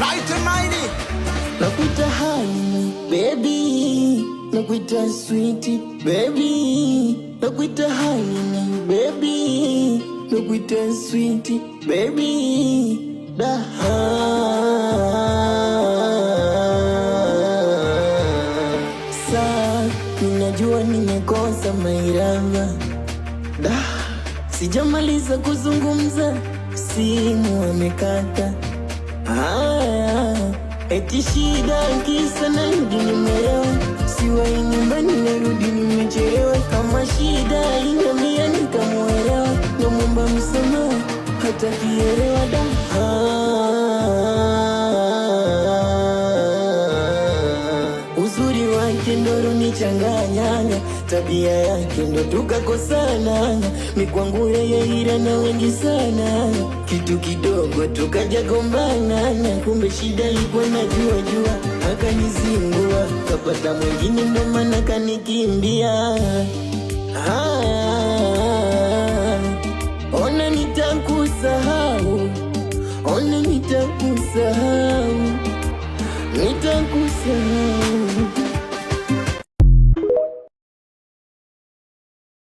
Light and mighty. Nakuita honey, baby. Nakuita sweetie, baby. Nakuita honey, baby. Nakuita sweetie, baby. Da. Saa ninajua nimekosa mairava. Da. Sijamaliza kuzungumza, simu amekata. Eti shida kisa narudi nimelewa, siwai nyumbani narudi nimechelewa. Kama shida inambia nikamuelewa, namwomba msamaha hata kielewa. Da uzuri wake ndo unichanganyanga, tabia yake ndo tukakosana. Mikwangu yeye hila na wengi sana, kitu kidogo tukaja gombana. Kumbe shida ilikuwa najua, akanizingua kapata mwingine ndo maana kanikimbia.